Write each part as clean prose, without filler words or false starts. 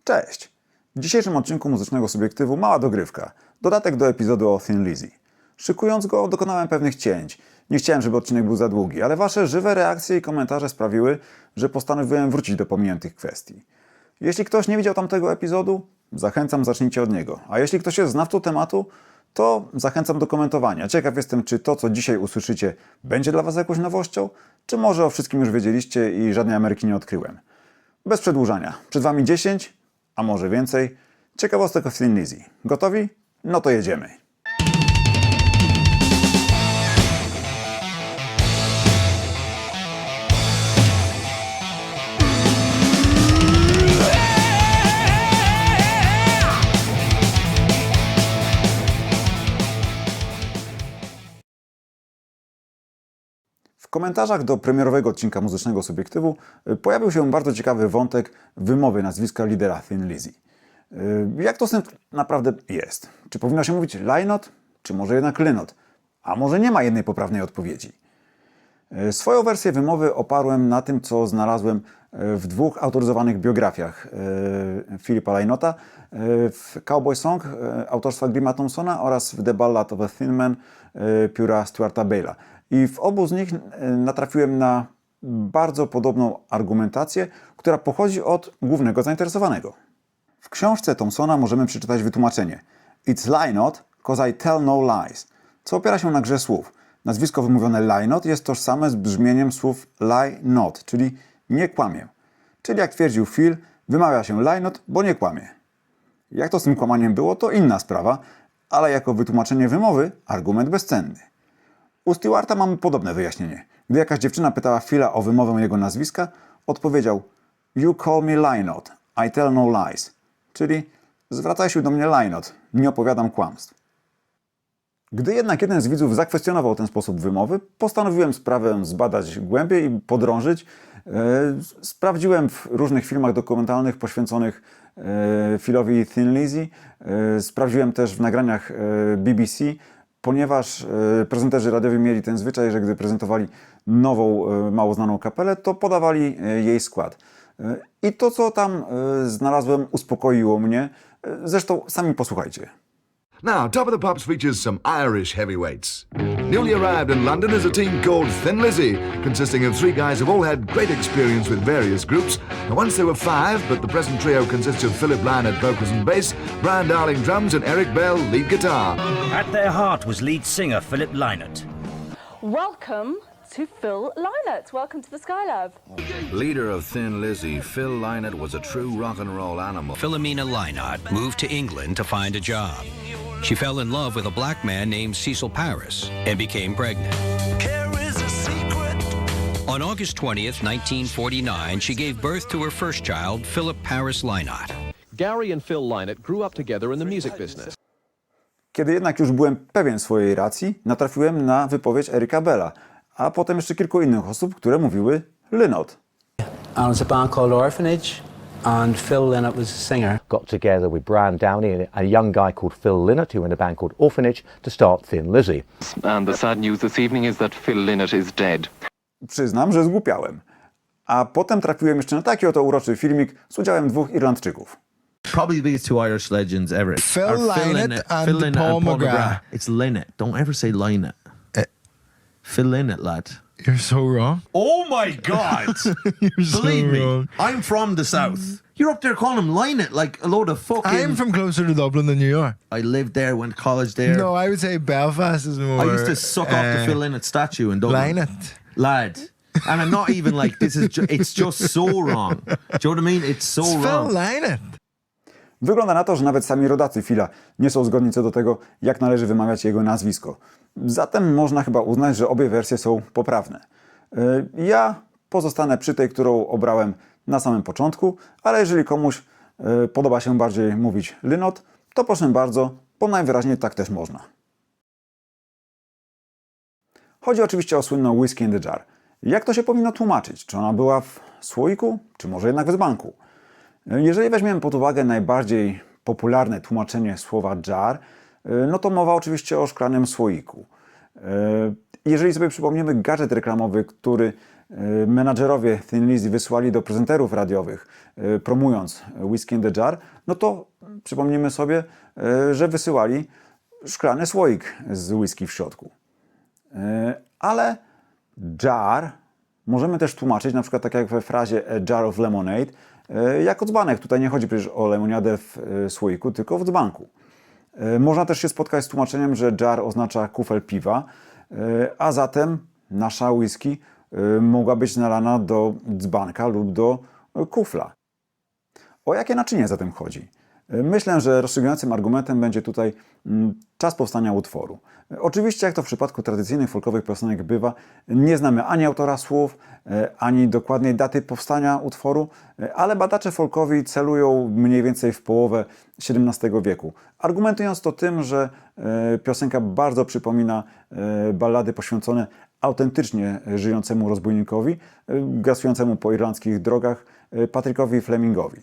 Cześć! W dzisiejszym odcinku Muzycznego Subiektywu mała dogrywka. Dodatek do epizodu o Thin Lizzy. Szykując go, dokonałem pewnych cięć. Nie chciałem, żeby odcinek był za długi, ale wasze żywe reakcje i komentarze sprawiły, że postanowiłem wrócić do pominiętych kwestii. Jeśli ktoś nie widział tamtego epizodu, zachęcam, zacznijcie od niego. A jeśli ktoś jest znawcą tematu, to zachęcam do komentowania. Ciekaw jestem, czy to, co dzisiaj usłyszycie, będzie dla was jakąś nowością, czy może o wszystkim już wiedzieliście i żadnej Ameryki nie odkryłem. Bez przedłużania. Przed wami 10, a może więcej, ciekawostek o Thin Lizzy. Gotowi? No to jedziemy. W komentarzach do premierowego odcinka Muzycznego Subiektywu pojawił się bardzo ciekawy wątek wymowy nazwiska lidera Thin Lizzy. Jak to z tym naprawdę jest? Czy powinno się mówić Lynott, czy może jednak Lynott? A może nie ma jednej poprawnej odpowiedzi? Swoją wersję wymowy oparłem na tym, co znalazłem w dwóch autoryzowanych biografiach Philippa Lynotta, w Cowboy Song autorstwa Grima Thompsona oraz w The Ballad of a Thin Man pióra Stuarta Bale'a. I w obu z nich natrafiłem na bardzo podobną argumentację, która pochodzi od głównego zainteresowanego. W książce Thompsona możemy przeczytać wytłumaczenie It's Lynott, 'cause I tell no lies, co opiera się na grze słów. Nazwisko wymówione Lynott jest tożsame z brzmieniem słów lie not, czyli nie kłamię. Czyli jak twierdził Phil, wymawia się Lynott, bo nie kłamie. Jak to z tym kłamaniem było, to inna sprawa, ale jako wytłumaczenie wymowy argument bezcenny. U Stewarta mamy podobne wyjaśnienie. Gdy jakaś dziewczyna pytała Phila o wymowę jego nazwiska, odpowiedział You call me Lynott, I tell no lies. Czyli zwracaj się do mnie Lynott, nie opowiadam kłamstw. Gdy jednak jeden z widzów zakwestionował ten sposób wymowy, postanowiłem sprawę zbadać głębiej i podrążyć. Sprawdziłem w różnych filmach dokumentalnych poświęconych Philowi Thin Lizzy. Sprawdziłem też w nagraniach BBC, ponieważ prezenterzy radiowi mieli ten zwyczaj, że gdy prezentowali nową, mało znaną kapelę, to podawali jej skład. I to, co tam znalazłem, uspokoiło mnie. Zresztą sami posłuchajcie. Now, Top of the Pops features some Irish heavyweights. Newly arrived in London is a team called Thin Lizzy, consisting of three guys who've all had great experience with various groups. Now, once there were five, but the present trio consists of Philip Lynott vocals and bass, Brian Darling drums, and Eric Bell lead guitar. At their heart was lead singer Philip Lynott. Welcome to Phil Lynott. Welcome to the Skylab. Leader of Thin Lizzy, Phil Lynott was a true rock and roll animal. Philomena Lynott moved to England to find a job. She fell in love with a black man named Cecil Paris and became pregnant. On August 20th, 1949, she gave birth to her first child, Philip Paris Lynott. Gary and Phil Lynott grew up together in the music business. Kiedy jednak już byłem pewien swojej racji, natrafiłem na wypowiedź Erika Bella, a potem jeszcze kilku innych osób, które mówiły Lynott. And it's a band called Orphanage, and Phil Lynott was the singer. Got together with Brian Downey and a young guy called Phil Lynott, who were in a band called Orphanage, to start Thin Lizzy. And the sad news this evening is that Phil Lynott is dead. Przyznam, że zgłupiałem. A potem trafiłem jeszcze na taki oto uroczy filmik z udziałem dwóch Irlandczyków. Probably the biggest two Irish legends ever. Phil Lynott and Paul McGrath. It's Lynott. Don't ever say Lynott. Phil Lynott, lad. You're so wrong. Oh my God! You're Believe so wrong. me, I'm from the south. You're up there calling him Lynott like a load of fucking... I'm from closer to Dublin than you are. I lived there, went to college there. No, I would say Belfast is more... I used to suck off the Phil Lynott statue in Dublin. Lynott. Lad. And I'm not even like, this is... it's just so wrong. Do you know what I mean? It's so It's wrong. Phil Lynott. Wygląda na to, że nawet sami rodacy Phila nie są zgodni co do tego, jak należy wymawiać jego nazwisko. Zatem można chyba uznać, że obie wersje są poprawne. Ja pozostanę przy tej, którą obrałem na samym początku, ale jeżeli komuś podoba się bardziej mówić Lynott, to proszę bardzo, bo najwyraźniej tak też można. Chodzi oczywiście o słynną Whiskey in the Jar. Jak to się powinno tłumaczyć? Czy ona była w słoiku, czy może jednak w dzbanku? Jeżeli weźmiemy pod uwagę najbardziej popularne tłumaczenie słowa jar, no to mowa oczywiście o szklanym słoiku. Jeżeli sobie przypomniemy gadżet reklamowy, który menadżerowie Thin Lizzy wysłali do prezenterów radiowych, promując Whiskey in the Jar, no to przypomnijmy sobie, że wysyłali szklany słoik z whisky w środku. Ale jar możemy też tłumaczyć, na przykład tak jak we frazie a jar of lemonade, jako dzbanek. Tutaj nie chodzi przecież o lemoniadę w słoiku, tylko w dzbanku. Można też się spotkać z tłumaczeniem, że jar oznacza kufel piwa, a zatem nasza whisky mogła być nalana do dzbanka lub do kufla. O jakie naczynie zatem chodzi? Myślę, że rozstrzygającym argumentem będzie tutaj czas powstania utworu. Oczywiście, jak to w przypadku tradycyjnych folkowych piosenek bywa, nie znamy ani autora słów, ani dokładnej daty powstania utworu, ale badacze folkowi celują mniej więcej w połowę XVII wieku, argumentując to tym, że piosenka bardzo przypomina ballady poświęcone autentycznie żyjącemu rozbójnikowi, grasującemu po irlandzkich drogach, Patrickowi Flemingowi,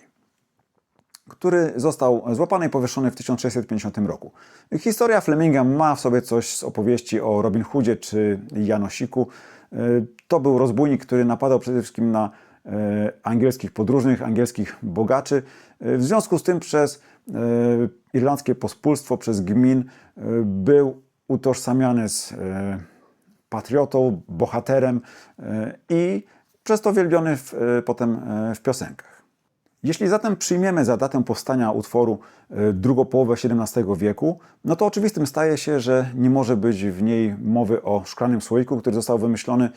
który został złapany i powieszony w 1650 roku. Historia Fleminga ma w sobie coś z opowieści o Robin Hoodzie czy Janosiku. To był rozbójnik, który napadał przede wszystkim na angielskich podróżnych, angielskich bogaczy. W związku z tym przez irlandzkie pospólstwo, przez gmin był utożsamiany z patriotą, bohaterem i przez to wielbiony potem w piosenkach. Jeśli zatem przyjmiemy za datę powstania utworu drugą połowę XVII wieku, no to oczywistym staje się, że nie może być w niej mowy o szklanym słoiku, który został wymyślony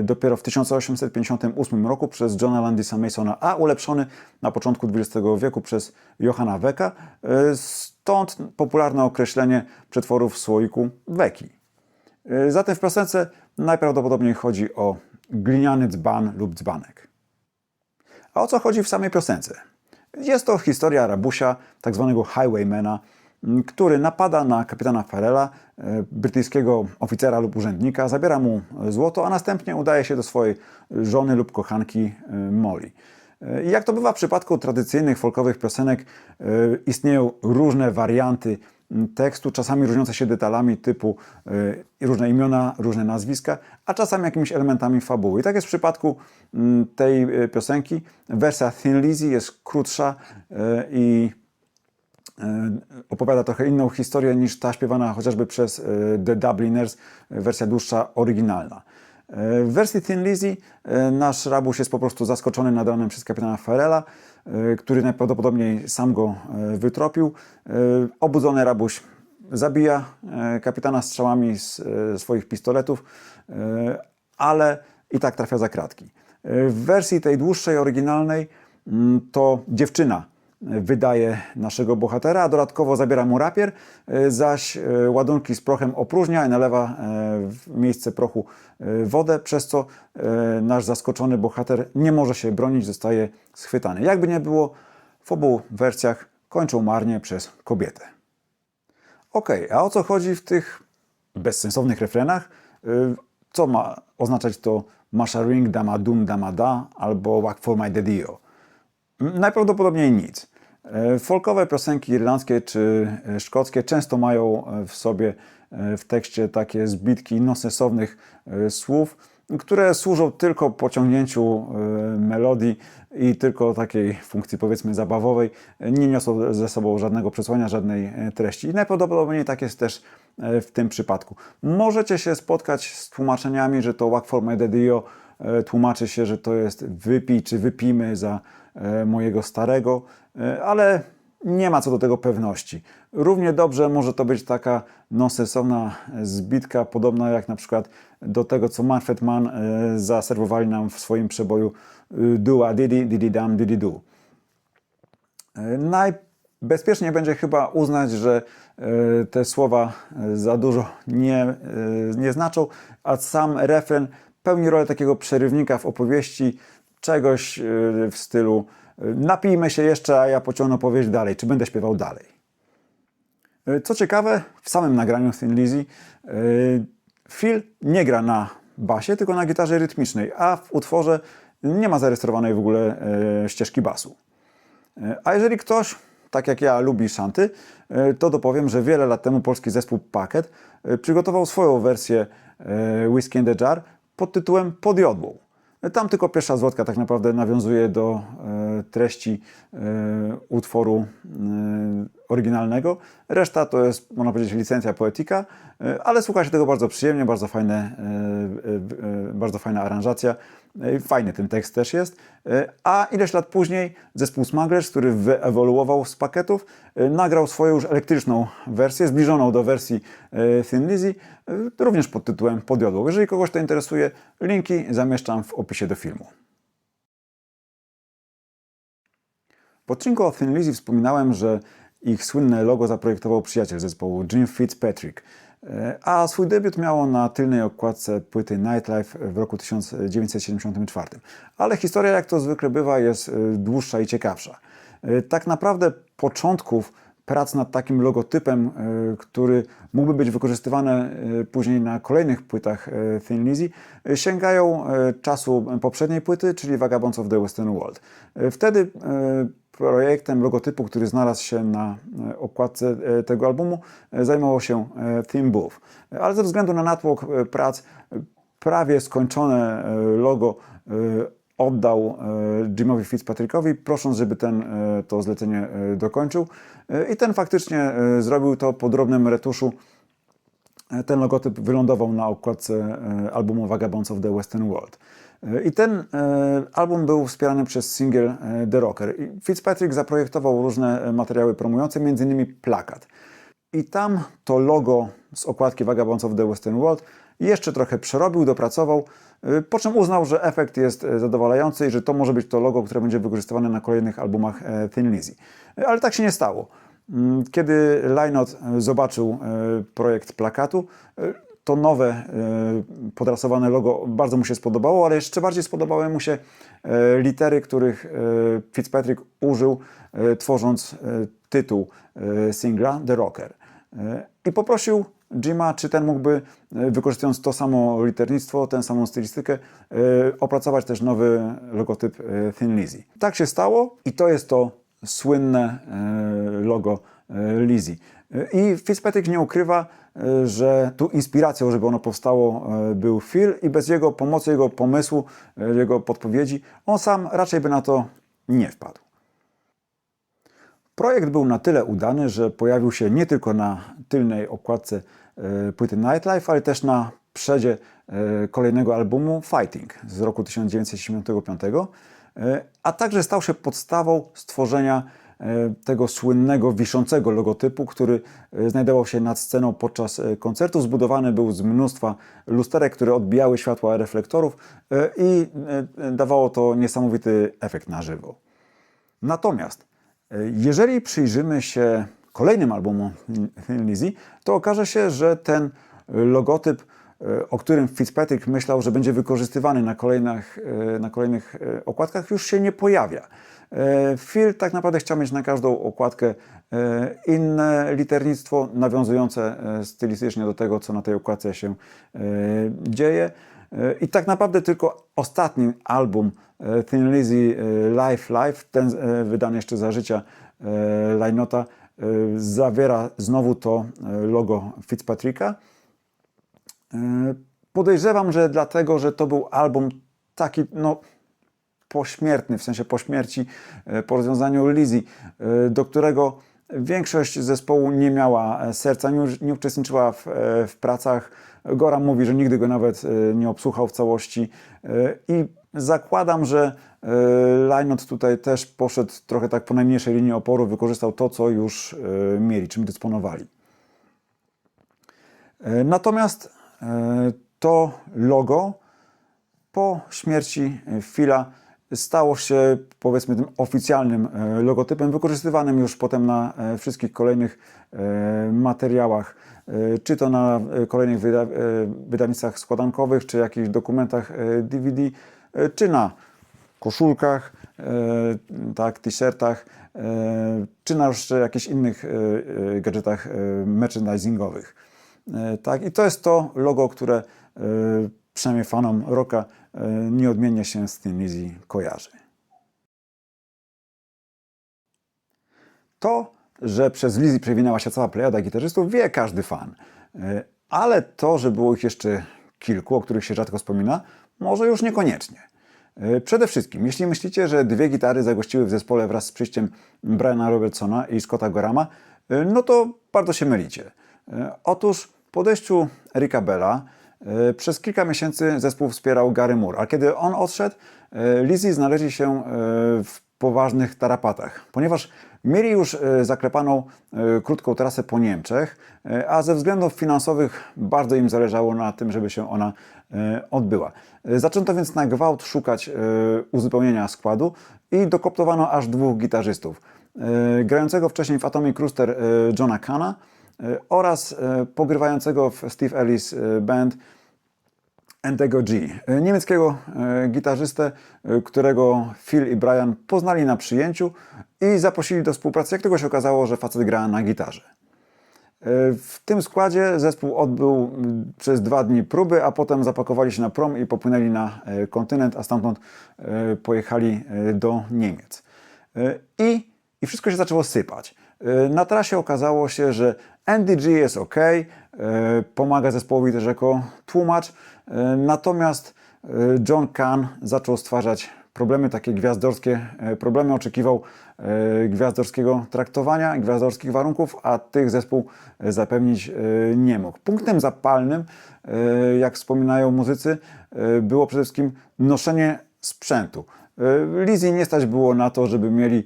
dopiero w 1858 roku przez Johna Landisa Masona, a ulepszony na początku XX wieku przez Johanna Wecka. Stąd popularne określenie przetworów w słoiku weki. Zatem w piosence najprawdopodobniej chodzi o gliniany dzban lub dzbanek. A o co chodzi w samej piosence? Jest to historia rabusia, tak zwanego highwaymana, który napada na kapitana Farrella, brytyjskiego oficera lub urzędnika, zabiera mu złoto, a następnie udaje się do swojej żony lub kochanki Molly. I jak to bywa w przypadku tradycyjnych folkowych piosenek, istnieją różne warianty tekstu, czasami różniące się detalami typu różne imiona, różne nazwiska, a czasami jakimiś elementami fabuły. I tak jest w przypadku tej piosenki. Wersja Thin Lizzy jest krótsza i opowiada trochę inną historię niż ta śpiewana chociażby przez The Dubliners, wersja dłuższa, oryginalna. W wersji Thin Lizzy nasz rabuś jest po prostu zaskoczony nad ranem przez kapitana Farrella, który najprawdopodobniej sam go wytropił. Obudzony rabuś zabija kapitana strzałami z swoich pistoletów, ale i tak trafia za kratki. W wersji tej dłuższej, oryginalnej to dziewczyna wydaje naszego bohatera, a dodatkowo zabiera mu rapier, zaś ładunki z prochem opróżnia i nalewa w miejsce prochu wodę, przez co nasz zaskoczony bohater nie może się bronić, zostaje schwytany. Jakby nie było, w obu wersjach kończą marnie przez kobietę. Okej, a o co chodzi w tych bezsensownych refrenach? Co ma oznaczać to Masha ring, dama dum, dama da albo Whack for my daddy-o? Najprawdopodobniej nic. Folkowe piosenki irlandzkie czy szkockie często mają w sobie w tekście takie zbitki nonsensownych słów, które służą tylko pociągnięciu melodii i tylko takiej funkcji, powiedzmy, zabawowej, nie niosą ze sobą żadnego przesłania, żadnej treści. I najprawdopodobniej tak jest też w tym przypadku. Możecie się spotkać z tłumaczeniami, że to Whack for my daddy-o tłumaczy się, że to jest wypij czy wypijmy za mojego starego, ale nie ma co do tego pewności. Równie dobrze może to być taka nonsensowna zbitka, podobna jak na przykład do tego, co Manfred Mann zaserwowali nam w swoim przeboju do a didi, didi dam, didi do. Najbezpieczniej będzie chyba uznać, że te słowa za dużo nie znaczą, a sam refren pełni rolę takiego przerywnika w opowieści, czegoś w stylu napijmy się jeszcze, a ja pociągnę opowieść dalej, czy będę śpiewał dalej. Co ciekawe, w samym nagraniu Thin Lizzy Phil nie gra na basie, tylko na gitarze rytmicznej, a w utworze nie ma zarejestrowanej w ogóle ścieżki basu. A jeżeli ktoś, tak jak ja, lubi szanty, to dopowiem, że wiele lat temu polski zespół Packet przygotował swoją wersję Whiskey in the Jar pod tytułem Pod jodłą. Tam tylko pierwsza zwrotka tak naprawdę nawiązuje do treści utworu oryginalnego. Reszta to jest, można powiedzieć, licencja poetyka, ale słucha się tego bardzo przyjemnie, bardzo fajna aranżacja. Fajny ten tekst też jest. A ileś lat później zespół Smugglers, który wyewoluował z pakietów, nagrał swoją już elektryczną wersję, zbliżoną do wersji Thin Lizzy, również pod tytułem Podjodło. Jeżeli kogoś to interesuje, linki zamieszczam w opisie do filmu. W odcinku o Thin Lizzy wspominałem, że ich słynne logo zaprojektował przyjaciel zespołu Jim Fitzpatrick, a swój debiut miało na tylnej okładce płyty Nightlife w roku 1974. Ale historia, jak to zwykle bywa, jest dłuższa i ciekawsza. Tak naprawdę początków prac nad takim logotypem, który mógłby być wykorzystywany później na kolejnych płytach Thin Lizzy, sięgają czasu poprzedniej płyty, czyli Vagabonds of the Western World. Wtedy projektem logotypu, który znalazł się na okładce tego albumu, zajmował się Tim Booth. Ale ze względu na natłok prac, prawie skończone logo oddał Jimowi Fitzpatrickowi, prosząc, żeby ten to zlecenie dokończył. I ten faktycznie zrobił to po drobnym retuszu. Ten logotyp wylądował na okładce albumu Vagabonds of the Western World. I ten album był wspierany przez singiel The Rocker. I Fitzpatrick zaprojektował różne materiały promujące, m.in. plakat. I tam to logo z okładki Vagabonds of the Western World jeszcze trochę przerobił, dopracował, po czym uznał, że efekt jest zadowalający i że to może być to logo, które będzie wykorzystywane na kolejnych albumach Thin Lizzy. Ale tak się nie stało. Kiedy Lynott zobaczył projekt plakatu, to nowe, podrasowane logo bardzo mu się spodobało, ale jeszcze bardziej spodobały mu się litery, których Fitzpatrick użył, tworząc tytuł singla The Rocker. I poprosił Jima, czy ten mógłby, wykorzystując to samo liternictwo, tę samą stylistykę, opracować też nowy logotyp Thin Lizzy. Tak się stało i to jest to słynne logo Lizzy. I Fitzpatrick nie ukrywa, że tu inspiracją, żeby ono powstało, był Phil i bez jego pomocy, jego pomysłu, jego podpowiedzi, on sam raczej by na to nie wpadł. Projekt był na tyle udany, że pojawił się nie tylko na tylnej okładce płyty Nightlife, ale też na przedzie kolejnego albumu Fighting z roku 1975, a także stał się podstawą stworzenia tego słynnego, wiszącego logotypu, który znajdował się nad sceną podczas koncertu. Zbudowany był z mnóstwa lusterek, które odbijały światła reflektorów i dawało to niesamowity efekt na żywo. Natomiast jeżeli przyjrzymy się kolejnym albumom Thin Lizzy, to okaże się, że ten logotyp, o którym Fitzpatrick myślał, że będzie wykorzystywany na kolejnych okładkach, już się nie pojawia. Phil tak naprawdę chciał mieć na każdą okładkę inne liternictwo nawiązujące stylistycznie do tego, co na tej okładce się dzieje. I tak naprawdę tylko ostatni album Thin Lizzy Life, ten wydany jeszcze za życia Lynotta, zawiera znowu to logo Fitzpatricka. Podejrzewam, że dlatego, że to był album taki, no, pośmiertny, w sensie po śmierci, po rozwiązaniu Lizzy, do którego większość zespołu nie miała serca, nie uczestniczyła w pracach. Goran mówi, że nigdy go nawet nie obsłuchał w całości i zakładam, że Lynott tutaj też poszedł trochę tak po najmniejszej linii oporu, wykorzystał to, co już mieli, czym dysponowali. Natomiast to logo po śmierci Phila stało się, powiedzmy, tym oficjalnym logotypem, wykorzystywanym już potem na wszystkich kolejnych materiałach, czy to na kolejnych wydawnictwach składankowych, czy jakichś dokumentach DVD, czy na koszulkach, tak, t-shirtach, czy na jeszcze jakichś innych gadżetach merchandisingowych. Tak, i to jest to logo, które przynajmniej fanom rocka nieodmiennie się z Thin Lizzy kojarzy. To, że przez Lizzy przewinęła się cała plejada gitarzystów, wie każdy fan. Ale to, że było ich jeszcze kilku, o których się rzadko wspomina, może już niekoniecznie. Przede wszystkim, jeśli myślicie, że dwie gitary zagościły w zespole wraz z przyjściem Briana Robertsona i Scotta Gorhama, no to bardzo się mylicie. Otóż po odejściu Erika Bella przez kilka miesięcy zespół wspierał Gary Moore, a kiedy on odszedł, Lizzy znaleźli się w poważnych tarapatach, ponieważ mieli już zaklepaną krótką trasę po Niemczech, a ze względów finansowych bardzo im zależało na tym, żeby się ona odbyła. Zaczęto więc na gwałt szukać uzupełnienia składu i dokoptowano aż dwóch gitarzystów. Grającego wcześniej w Atomic Rooster Johna Kahna oraz pogrywającego w Steve Ellis Band Endego G, niemieckiego gitarzystę, którego Phil i Brian poznali na przyjęciu i zaprosili do współpracy, jak tylko się okazało, że facet gra na gitarze. W tym składzie zespół odbył przez 2 dni próby, a potem zapakowali się na prom i popłynęli na kontynent, a stamtąd pojechali do Niemiec. I wszystko się zaczęło sypać. Na trasie okazało się, że Andy G jest ok, pomaga zespołowi też jako tłumacz, natomiast John Kahn zaczął stwarzać problemy takie gwiazdorskie, problemy oczekiwał gwiazdorskiego traktowania, gwiazdorskich warunków, a tych zespół zapewnić nie mógł. Punktem zapalnym, jak wspominają muzycy, było przede wszystkim noszenie sprzętu. Lizzy nie stać było na to, żeby mieli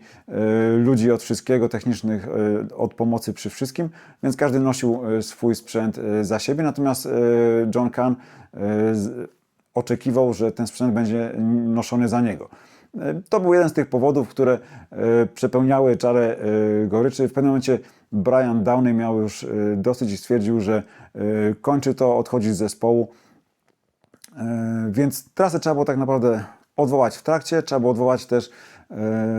ludzi od wszystkiego, technicznych, od pomocy przy wszystkim, więc każdy nosił swój sprzęt za siebie, natomiast John Kahn oczekiwał, że ten sprzęt będzie noszony za niego. To był jeden z tych powodów, które przepełniały czarę goryczy. W pewnym momencie Brian Downey miał już dosyć i stwierdził, że kończy to, odchodzi z zespołu, więc trasę trzeba było tak naprawdę odwołać w trakcie, trzeba było odwołać też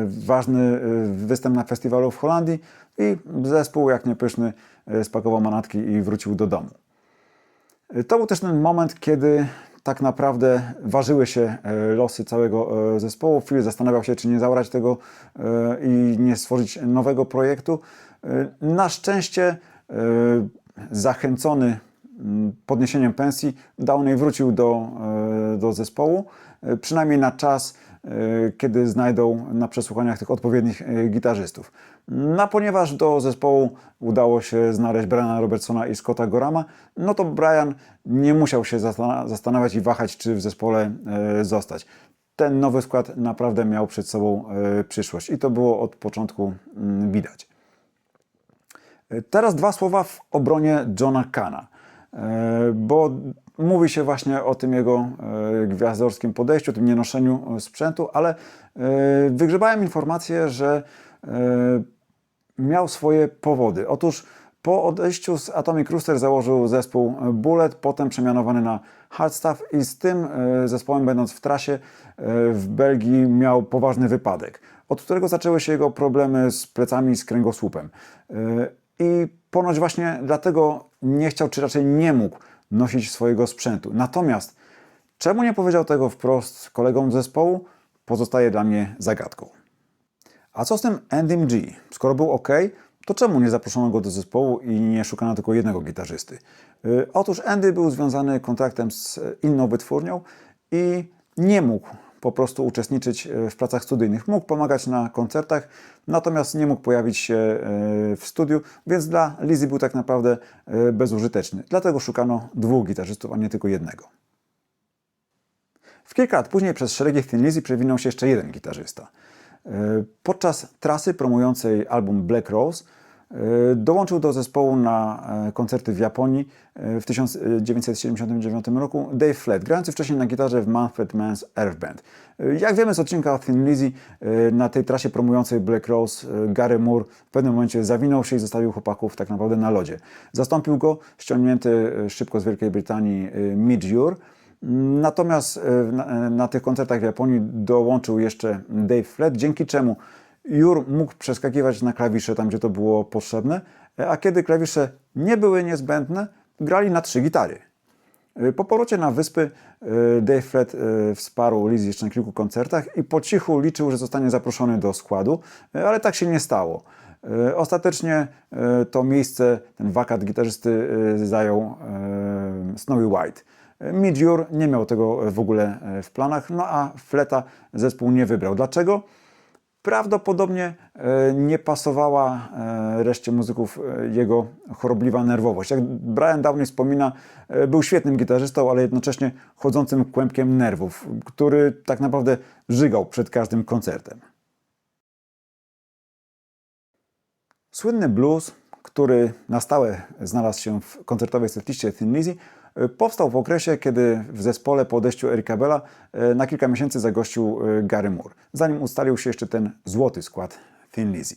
ważny występ na festiwalu w Holandii i zespół, jak niepyszny, spakował manatki i wrócił do domu. To był też ten moment, kiedy tak naprawdę ważyły się losy całego zespołu. Phil zastanawiał się, czy nie zaorać tego i nie stworzyć nowego projektu. Na szczęście zachęcony podniesieniem pensji Downey wrócił do zespołu, przynajmniej na czas, kiedy znajdą na przesłuchaniach tych odpowiednich gitarzystów. No, ponieważ do zespołu udało się znaleźć Briana Robertsona i Scotta Gorhama, no to Brian nie musiał się zastanawiać i wahać, czy w zespole zostać. Ten nowy skład naprawdę miał przed sobą przyszłość i to było od początku widać. Teraz 2 słowa w obronie Johna Kahna, bo mówi się właśnie o tym jego gwiazdorskim podejściu, o tym nienoszeniu sprzętu, ale wygrzebałem informację, że miał swoje powody. Otóż po odejściu z Atomic Rooster założył zespół Bullet, potem przemianowany na Hardstaff i z tym zespołem, będąc w trasie w Belgii, miał poważny wypadek, od którego zaczęły się jego problemy z plecami i z kręgosłupem. I ponoć właśnie dlatego nie chciał, czy raczej nie mógł nosić swojego sprzętu. Natomiast czemu nie powiedział tego wprost kolegom z zespołu, pozostaje dla mnie zagadką. A co z tym Andym G? Skoro był ok, to czemu nie zaproszono go do zespołu i nie szukano tylko jednego gitarzysty? Otóż Andy był związany kontraktem z inną wytwórnią i nie mógł po prostu uczestniczyć w pracach studyjnych. Mógł pomagać na koncertach, natomiast nie mógł pojawić się w studiu, więc dla Lizzy był tak naprawdę bezużyteczny. Dlatego szukano 2 gitarzystów, a nie tylko jednego. W kilka lat później przez szeregi Thin Lizzy przewinął się jeszcze jeden gitarzysta. Podczas trasy promującej album Black Rose dołączył do zespołu na koncerty w Japonii w 1979 roku Dave Flett, grający wcześniej na gitarze w Manfred Mann's Earth Band. Jak wiemy z odcinka Thin Lizzy, na tej trasie promującej Black Rose Gary Moore w pewnym momencie zawinął się i zostawił chłopaków tak naprawdę na lodzie. Zastąpił go ściągnięty szybko z Wielkiej Brytanii Midge Ure. Natomiast na tych koncertach w Japonii dołączył jeszcze Dave Flett, dzięki czemu Ure mógł przeskakiwać na klawisze tam, gdzie to było potrzebne, a kiedy klawisze nie były niezbędne, grali na 3 gitary. Po powrocie na wyspy Dave Flett wsparł Lizzy jeszcze na kilku koncertach i po cichu liczył, że zostanie zaproszony do składu, ale tak się nie stało. Ostatecznie to miejsce, ten wakat gitarzysty zajął Snowy White. Midge nie miał tego w ogóle w planach, no a Fleta zespół nie wybrał. Dlaczego? Prawdopodobnie nie pasowała reszcie muzyków jego chorobliwa nerwowość. Jak Brian Downey wspomina, był świetnym gitarzystą, ale jednocześnie chodzącym kłębkiem nerwów, który tak naprawdę żygał przed każdym koncertem. Słynny blues, który na stałe znalazł się w koncertowej setliście Thin Lizzy, powstał w okresie, kiedy w zespole po odejściu Erika Bella na kilka miesięcy zagościł Gary Moore, zanim ustalił się jeszcze ten złoty skład Thin Lizzy.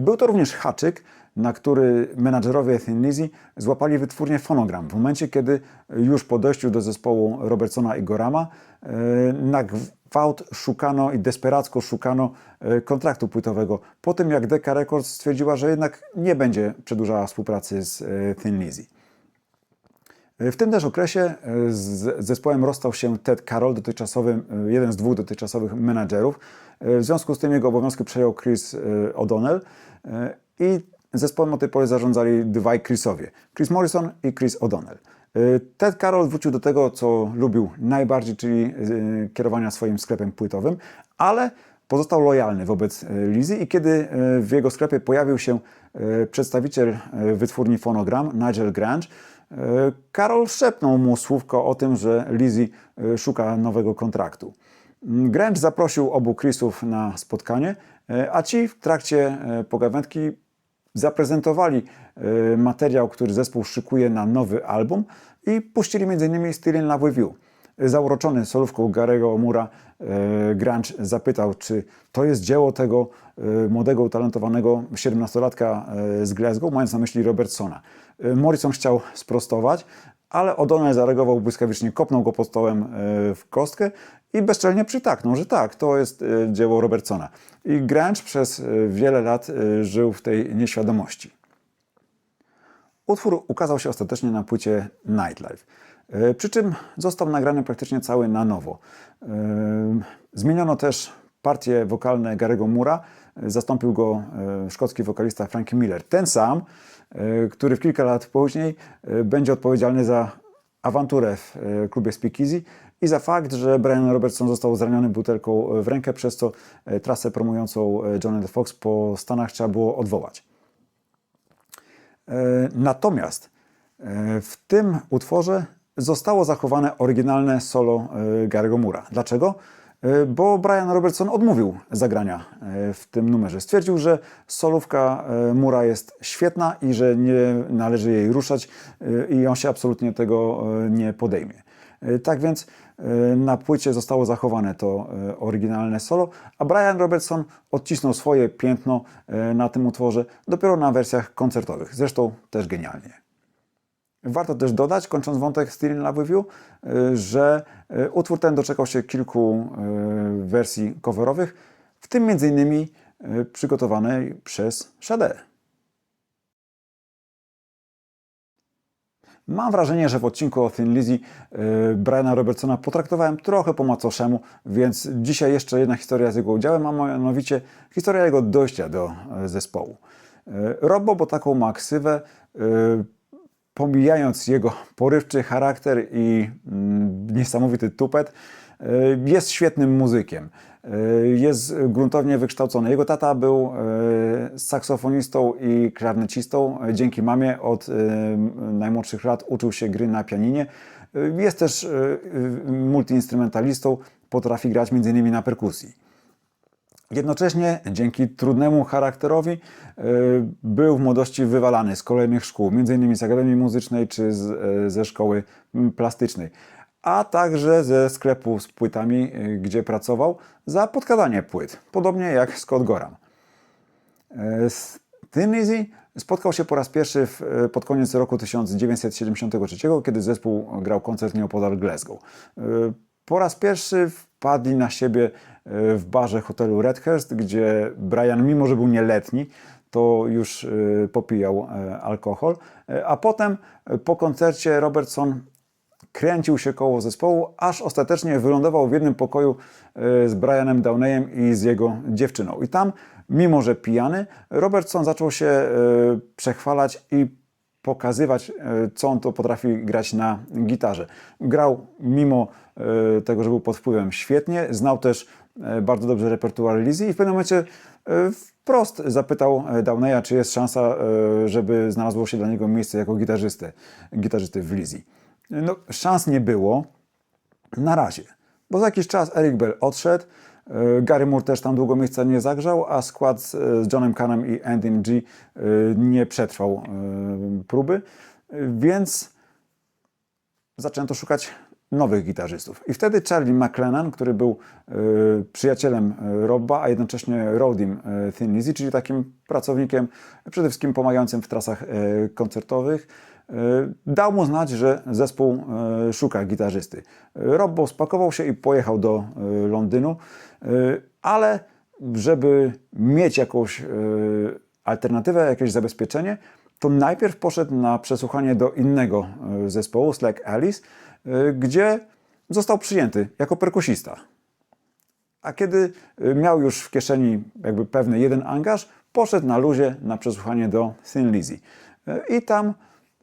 Był to również haczyk, na który menadżerowie Thin Lizzy złapali wytwórnię Phonogram w momencie, kiedy już po dojściu do zespołu Robertsona i Gorama na gwałt szukano i desperacko szukano kontraktu płytowego, po tym jak Decca Records stwierdziła, że jednak nie będzie przedłużała współpracy z Thin Lizzy. W tym też okresie z zespołem rozstał się Ted Carroll, jeden z dwóch dotychczasowych menadżerów. W związku z tym jego obowiązki przejął Chris O'Donnell i zespołem o tej porze zarządzali dwaj Chrisowie, Chris Morrison i Chris O'Donnell. Ted Carroll wrócił do tego, co lubił najbardziej, czyli kierowania swoim sklepem płytowym, ale pozostał lojalny wobec Lizzy i kiedy w jego sklepie pojawił się przedstawiciel wytwórni Phonogram, Nigel Grange, Carroll szepnął mu słówko o tym, że Lizzy szuka nowego kontraktu. Grange zaprosił obu Chrisów na spotkanie, a ci w trakcie pogawędki zaprezentowali materiał, który zespół szykuje na nowy album i puścili m.in. Still in Love with You. Zauroczony solówką Gary'ego Moore'a, Grange zapytał, czy to jest dzieło tego młodego, utalentowanego 17-latka z Glasgow, mając na myśli Robertsona. Morrison chciał sprostować, ale O'Donnell zareagował błyskawicznie, kopnął go pod stołem w kostkę i bezczelnie przytaknął, że tak, to jest dzieło Robertsona. I Grange przez wiele lat żył w tej nieświadomości. Utwór ukazał się ostatecznie na płycie Nightlife, przy czym został nagrany praktycznie cały na nowo. Zmieniono też partie wokalne Gary'ego Moore'a, zastąpił go szkocki wokalista Frankie Miller. Ten sam, który w kilka lat później będzie odpowiedzialny za awanturę w klubie Speakeasy i za fakt, że Brian Robertson został zraniony butelką w rękę, przez co trasę promującą Johnny the Fox po Stanach trzeba było odwołać. Natomiast w tym utworze zostało zachowane oryginalne solo Gary'ego Moore'a. Dlaczego? Bo Brian Robertson odmówił zagrania w tym numerze. Stwierdził, że solówka Moore'a jest świetna i że nie należy jej ruszać i on się absolutnie tego nie podejmie. Tak więc na płycie zostało zachowane to oryginalne solo, a Brian Robertson odcisnął swoje piętno na tym utworze dopiero na wersjach koncertowych. Zresztą też genialnie. Warto też dodać, kończąc wątek Still in Love with You, że utwór ten doczekał się kilku wersji coverowych, w tym m.in. przygotowanej przez Sade. Mam wrażenie, że w odcinku o Thin Lizzy Briana Robertsona potraktowałem trochę po macoszemu, więc dzisiaj jeszcze jedna historia z jego udziałem, a mianowicie historia jego dojścia do zespołu. Robbo, bo taką ma ksywę, pomijając jego porywczy charakter i niesamowity tupet, jest świetnym muzykiem. Jest gruntownie wykształcony. Jego tata był saksofonistą i klarnecistą. Dzięki mamie od najmłodszych lat uczył się gry na pianinie. Jest też multiinstrumentalistą, potrafi grać m.in. na perkusji. Jednocześnie dzięki trudnemu charakterowi był w młodości wywalany z kolejnych szkół, m.in. z Akademii Muzycznej czy ze szkoły plastycznej, a także ze sklepu z płytami, gdzie pracował, za podkładanie płyt, podobnie jak Scott Gorham. Z Thin Lizzy spotkał się po raz pierwszy pod koniec roku 1973, kiedy zespół grał koncert nieopodal Glasgow. Po raz pierwszy wpadli na siebie w barze hotelu Redhurst, gdzie Brian, mimo że był nieletni, to już popijał alkohol, a potem po koncercie Robertson kręcił się koło zespołu, aż ostatecznie wylądował w jednym pokoju z Brianem Downeyem i z jego dziewczyną. I tam, mimo że pijany, Robertson zaczął się przechwalać i pokazywać, co on to potrafi grać na gitarze. Grał mimo tego, że był pod wpływem świetnie, znał też bardzo dobrze repertuar Lizzy i w pewnym momencie wprost zapytał Downeya, czy jest szansa, żeby znalazło się dla niego miejsce jako gitarzysty w Lizzy. No, szans nie było na razie, bo za jakiś czas Eric Bell odszedł, Gary Moore też tam długo miejsca nie zagrzał, a skład z Johnem Cannem i Andym G nie przetrwał próby, więc zaczęto szukać nowych gitarzystów. I wtedy Charlie McLennan, który był przyjacielem Robba, a jednocześnie roadiem Thin Lizzy, czyli takim pracownikiem przede wszystkim pomagającym w trasach koncertowych, dał mu znać, że zespół szuka gitarzysty. Robbo spakował się i pojechał do Londynu, ale żeby mieć jakąś alternatywę, jakieś zabezpieczenie, to najpierw poszedł na przesłuchanie do innego zespołu, Slack Alice, gdzie został przyjęty jako perkusista. A kiedy miał już w kieszeni jakby pewny jeden angaż, poszedł na luzie na przesłuchanie do Thin Lizzy. I tam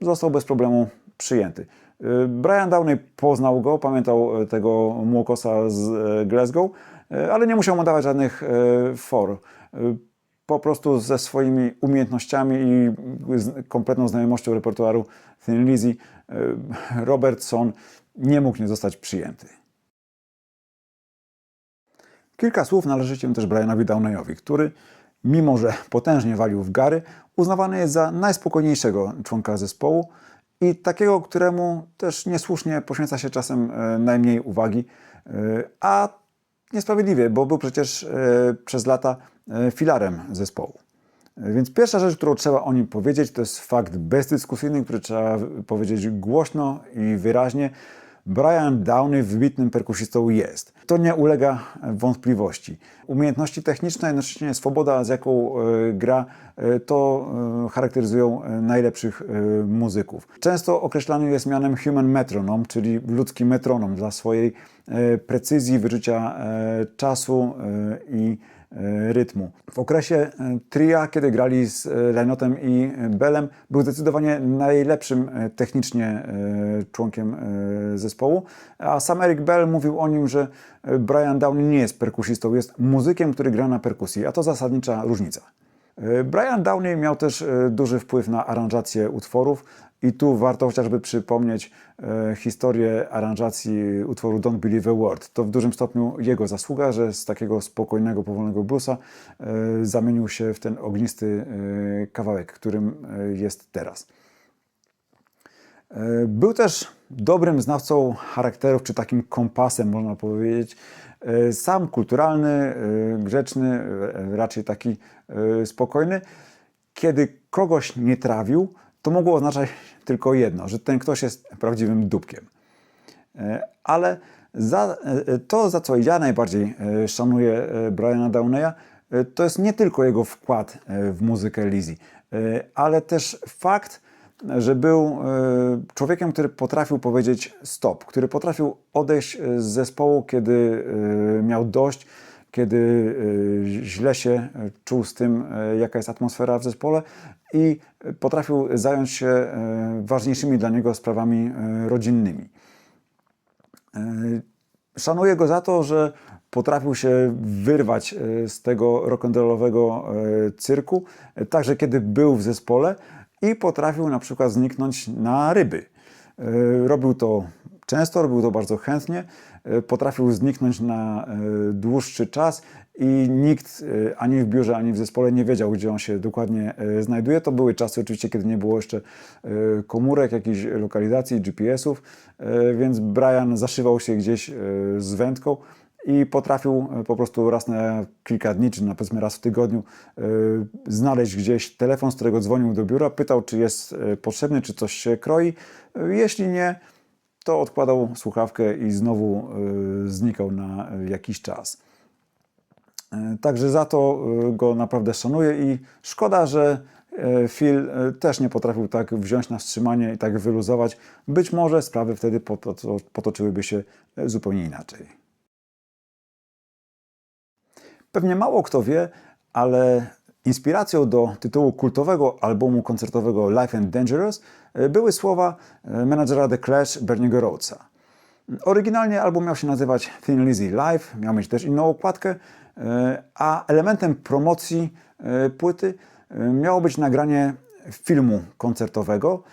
został bez problemu przyjęty. Brian Downey poznał go, pamiętał tego młokosa z Glasgow, ale nie musiał mu dawać żadnych for. Po prostu ze swoimi umiejętnościami i kompletną znajomością repertuaru Thin Lizzy Robertson nie mógł nie zostać przyjęty. Kilka słów należy się też Brianowi Downeyowi, który, mimo że potężnie walił w Gary, uznawany jest za najspokojniejszego członka zespołu i takiego, któremu też niesłusznie poświęca się czasem najmniej uwagi, a niesprawiedliwie, bo był przecież przez lata filarem zespołu. Więc pierwsza rzecz, którą trzeba o nim powiedzieć, to jest fakt bezdyskusyjny, który trzeba powiedzieć głośno i wyraźnie. Brian Downey wybitnym perkusistą jest. To nie ulega wątpliwości. Umiejętności techniczne, jednocześnie swoboda, z jaką gra, to charakteryzują najlepszych muzyków. Często określany jest mianem human metronome, czyli ludzki metronom dla swojej precyzji, wyczucia czasu i rytmu. W okresie tria, kiedy grali z Lynotem i Bellem, był zdecydowanie najlepszym technicznie członkiem zespołu, a sam Eric Bell mówił o nim, że Brian Downey nie jest perkusistą, jest muzykiem, który gra na perkusji, a to zasadnicza różnica. Brian Downey miał też duży wpływ na aranżację utworów i tu warto chociażby przypomnieć historię aranżacji utworu Don't Believe a Word. To w dużym stopniu jego zasługa, że z takiego spokojnego, powolnego bluesa zamienił się w ten ognisty kawałek, którym jest teraz. Był też dobrym znawcą charakterów, czy takim kompasem, można powiedzieć. Sam kulturalny, grzeczny, raczej taki spokojny. Kiedy kogoś nie trawił, to mogło oznaczać tylko jedno, że ten ktoś jest prawdziwym dupkiem. Ale za co ja najbardziej szanuję Briana Downeya, to jest nie tylko jego wkład w muzykę Lizzy, ale też fakt, że był człowiekiem, który potrafił powiedzieć stop, który potrafił odejść z zespołu, kiedy miał dość, kiedy źle się czuł z tym, jaka jest atmosfera w zespole i potrafił zająć się ważniejszymi dla niego sprawami rodzinnymi. Szanuję go za to, że potrafił się wyrwać z tego rock'n'rollowego cyrku, także kiedy był w zespole i potrafił na przykład zniknąć na ryby. Robił to często, robił to bardzo chętnie, potrafił zniknąć na dłuższy czas i nikt ani w biurze, ani w zespole nie wiedział, gdzie on się dokładnie znajduje. To były czasy oczywiście, kiedy nie było jeszcze komórek, jakichś lokalizacji, GPS-ów, więc Brian zaszywał się gdzieś z wędką i potrafił po prostu raz na kilka dni, czy powiedzmy raz w tygodniu znaleźć gdzieś telefon, z którego dzwonił do biura, pytał, czy jest potrzebny, czy coś się kroi. Jeśli nie, to odkładał słuchawkę i znowu znikał na jakiś czas. Także za to go naprawdę szanuję i szkoda, że Phil też nie potrafił tak wziąć na wstrzymanie i tak wyluzować. Być może sprawy wtedy potoczyłyby się zupełnie inaczej. Pewnie mało kto wie, ale Inspiracją do tytułu kultowego albumu koncertowego Life and Dangerous były słowa menadżera The Clash Berniego Rhodesa. Oryginalnie album miał się nazywać Thin Lizzy Live, miał mieć też inną okładkę, a elementem promocji płyty miało być nagranie filmu koncertowego,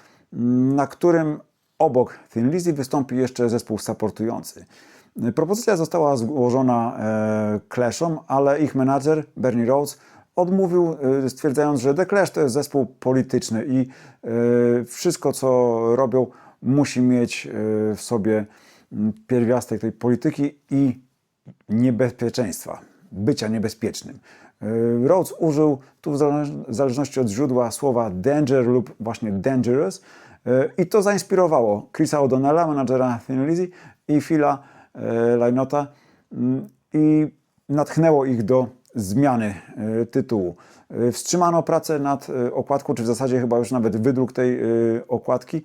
na którym obok Thin Lizzy wystąpi jeszcze zespół supportujący. Propozycja została złożona Clashom, ale ich menadżer Bernie Rhodes odmówił, stwierdzając, że The Clash to jest zespół polityczny i wszystko, co robią, musi mieć w sobie pierwiastek tej polityki i niebezpieczeństwa, bycia niebezpiecznym. Rhodes użył tu w zależności od źródła słowa danger lub właśnie dangerous i to zainspirowało Chrisa O'Donnella, menadżera Thin Lizzy, i Phila Lynota i natchnęło ich do zmiany tytułu. Wstrzymano pracę nad okładką, czy w zasadzie chyba już nawet wydruk tej okładki.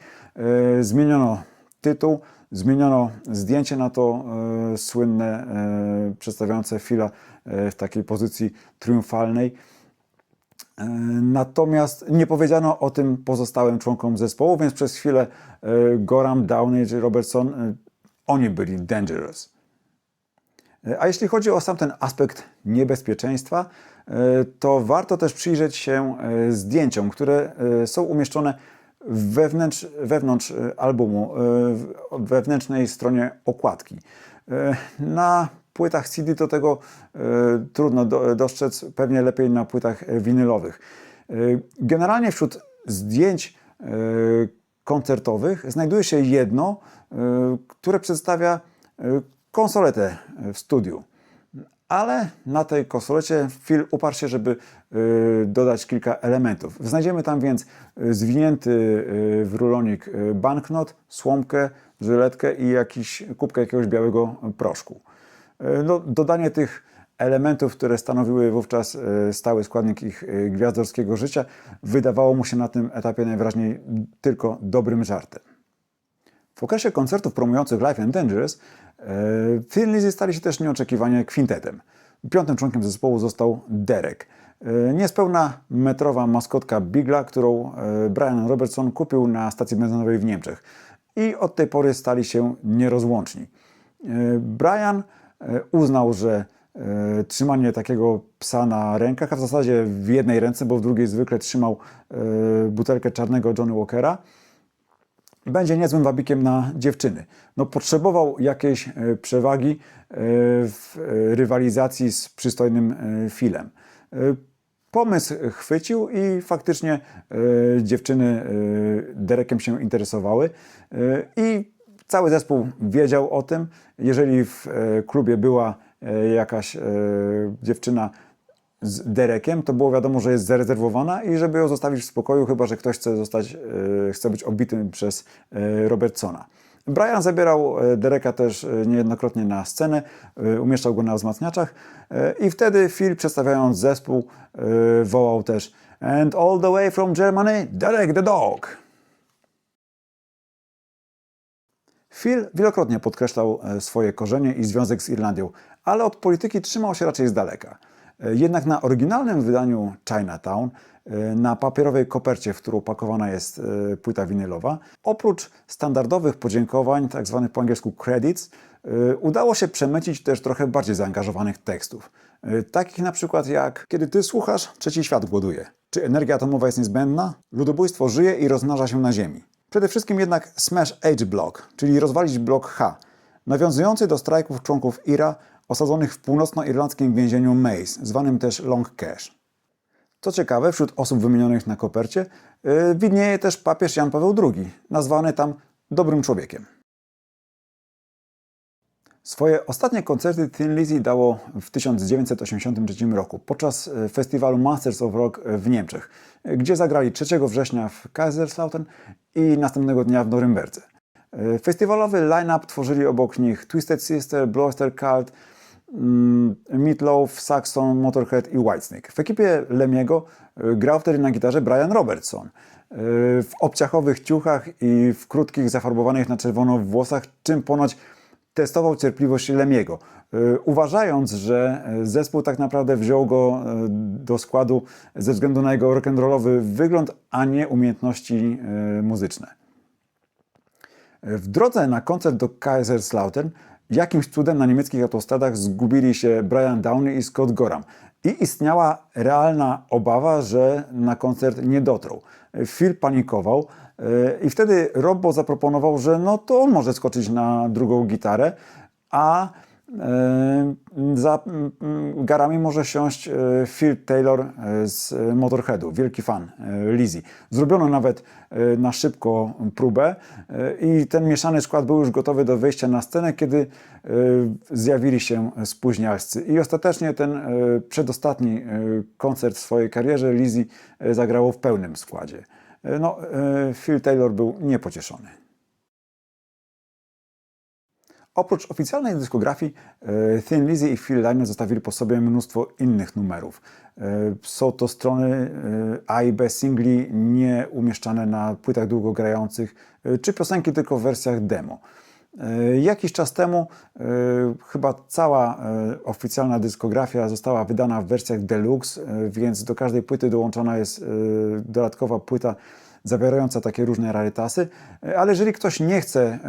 Zmieniono tytuł, zmieniono zdjęcie na to słynne, przedstawiające Phila w takiej pozycji triumfalnej. Natomiast nie powiedziano o tym pozostałym członkom zespołu, więc przez chwilę Gorham, Downey czy Robertson, oni byli dangerous. A jeśli chodzi o sam ten aspekt niebezpieczeństwa, to warto też przyjrzeć się zdjęciom, które są umieszczone wewnątrz albumu, w wewnętrznej stronie okładki. Na płytach CD to tego trudno dostrzec, pewnie lepiej na płytach winylowych. Generalnie wśród zdjęć koncertowych znajduje się jedno, które przedstawia konsoletę w studiu. Ale na tej konsolecie Phil uparł się, żeby dodać kilka elementów. Znajdziemy tam więc zwinięty w rulonik banknot, słomkę, żyletkę i kubkę jakiegoś białego proszku. No, dodanie tych elementów, które stanowiły wówczas stały składnik ich gwiazdorskiego życia, wydawało mu się na tym etapie najwyraźniej tylko dobrym żartem. W okresie koncertów promujących Life and Dangerous Thin Lizzy stali się też nieoczekiwanie kwintetem. Piątym członkiem zespołu został Derek. Niespełna metrowa maskotka Bigla, którą Brian Robertson kupił na stacji benzynowej w Niemczech. I od tej pory stali się nierozłączni. Brian uznał, że trzymanie takiego psa na rękach, a w zasadzie w jednej ręce, bo w drugiej zwykle trzymał butelkę czarnego Johnny Walkera, będzie niezłym wabikiem na dziewczyny. No, potrzebował jakiejś przewagi w rywalizacji z przystojnym Philem. Pomysł chwycił i faktycznie dziewczyny Derekiem się interesowały i cały zespół wiedział o tym. Jeżeli w klubie była jakaś dziewczyna z Derekiem, to było wiadomo, że jest zarezerwowana i żeby ją zostawić w spokoju, chyba że ktoś chce być obitym przez Robertsona. Brian zabierał Dereka też niejednokrotnie na scenę, umieszczał go na wzmacniaczach i wtedy Phil, przedstawiając zespół, wołał też "And all the way from Germany, Derek the Dog!" Phil wielokrotnie podkreślał swoje korzenie i związek z Irlandią, ale od polityki trzymał się raczej z daleka. Jednak na oryginalnym wydaniu Chinatown, na papierowej kopercie, w którą pakowana jest płyta winylowa, oprócz standardowych podziękowań, tak zwanych po angielsku credits, udało się przemycić też trochę bardziej zaangażowanych tekstów. Takich na przykład jak "Kiedy ty słuchasz, trzeci świat głoduje", czy "Energia atomowa jest niezbędna", "Ludobójstwo żyje i rozmnaża się na ziemi". Przede wszystkim jednak Smash H Block, czyli rozwalić blok H, nawiązujący do strajków członków IRA osadzonych w północnoirlandzkim więzieniu Maze, zwanym też Long Cash. Co ciekawe, wśród osób wymienionych na kopercie widnieje też papież Jan Paweł II, nazwany tam dobrym człowiekiem. Swoje ostatnie koncerty Thin Lizzy dało w 1983 roku podczas festiwalu Masters of Rock w Niemczech, gdzie zagrali 3 września w Kaiserslautern i następnego dnia w Norymberdze. Festiwalowy line-up tworzyli obok nich Twisted Sister, Blue Oyster Cult, Meat Loaf, Saxon, Motorhead i Whitesnake. W ekipie Lemiego grał wtedy na gitarze Brian Robertson. W obciachowych ciuchach i w krótkich, zafarbowanych na czerwono włosach, czym ponoć testował cierpliwość Lemiego. uważając, że zespół tak naprawdę wziął go do składu ze względu na jego rock'n'rollowy wygląd, a nie umiejętności muzyczne. W drodze na koncert do Kaiserslautern jakimś cudem na niemieckich autostradach zgubili się Brian Downey i Scott Gorham i istniała realna obawa, że na koncert nie dotrą. Phil panikował i wtedy Robbo zaproponował, że no to on może skoczyć na drugą gitarę, a za garami może siąść Phil Taylor z Motorheadu, wielki fan Lizzy. Zrobiono nawet na szybko próbę i ten mieszany skład był już gotowy do wejścia na scenę, kiedy zjawili się spóźnialscy. I ostatecznie ten przedostatni koncert w swojej karierze Lizzy zagrało w pełnym składzie. No, Phil Taylor był niepocieszony. Oprócz oficjalnej dyskografii Thin Lizzy i Phil Lynott zostawili po sobie mnóstwo innych numerów. Są to strony A i B singli nie umieszczane na płytach długogrających, czy piosenki tylko w wersjach demo. Jakiś czas temu chyba cała oficjalna dyskografia została wydana w wersjach deluxe, więc do każdej płyty dołączona jest dodatkowa płyta zawierająca takie różne rarytasy, ale jeżeli ktoś nie chce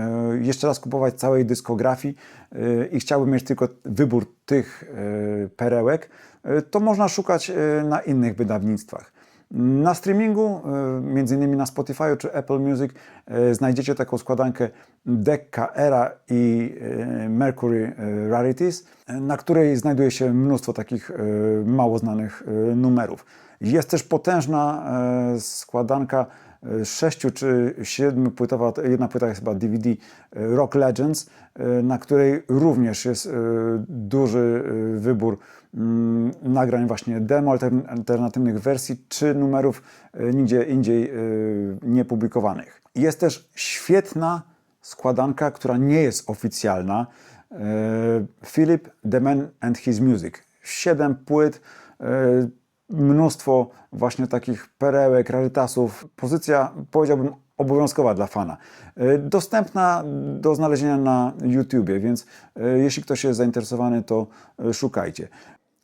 jeszcze raz kupować całej dyskografii i chciałby mieć tylko wybór tych perełek, to można szukać na innych wydawnictwach. Na streamingu, między innymi na Spotify czy Apple Music, znajdziecie taką składankę Decca Era i Mercury Rarities, na której znajduje się mnóstwo takich mało znanych numerów. Jest też potężna składanka 6 czy 7 płytowa, jedna płyta jest chyba DVD, Rock Legends, na której również jest duży wybór nagrań właśnie demo, alternatywnych wersji czy numerów nigdzie indziej niepublikowanych. Jest też świetna składanka, która nie jest oficjalna, Philip the Man and His Music. 7 płyt, mnóstwo właśnie takich perełek, rarytasów. Pozycja, powiedziałbym, obowiązkowa dla fana. Dostępna do znalezienia na YouTubie, więc jeśli ktoś jest zainteresowany, to szukajcie.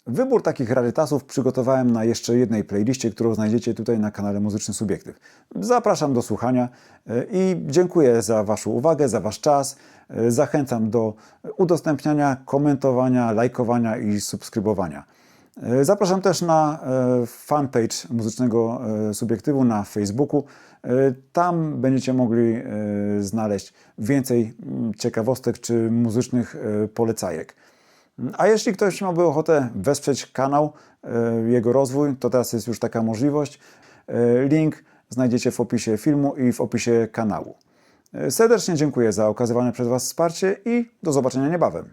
Wybór takich rarytasów przygotowałem na jeszcze jednej playliście, którą znajdziecie tutaj na kanale Muzyczny Subiektyw. Zapraszam do słuchania i dziękuję za Waszą uwagę, za Wasz czas. Zachęcam do udostępniania, komentowania, lajkowania i subskrybowania. Zapraszam też na fanpage Muzycznego Subiektywu na Facebooku. Tam będziecie mogli znaleźć więcej ciekawostek czy muzycznych polecajek. A jeśli ktoś miałby ochotę wesprzeć kanał, jego rozwój, to teraz jest już taka możliwość. Link znajdziecie w opisie filmu i w opisie kanału. Serdecznie dziękuję za okazywane przez Was wsparcie i do zobaczenia niebawem.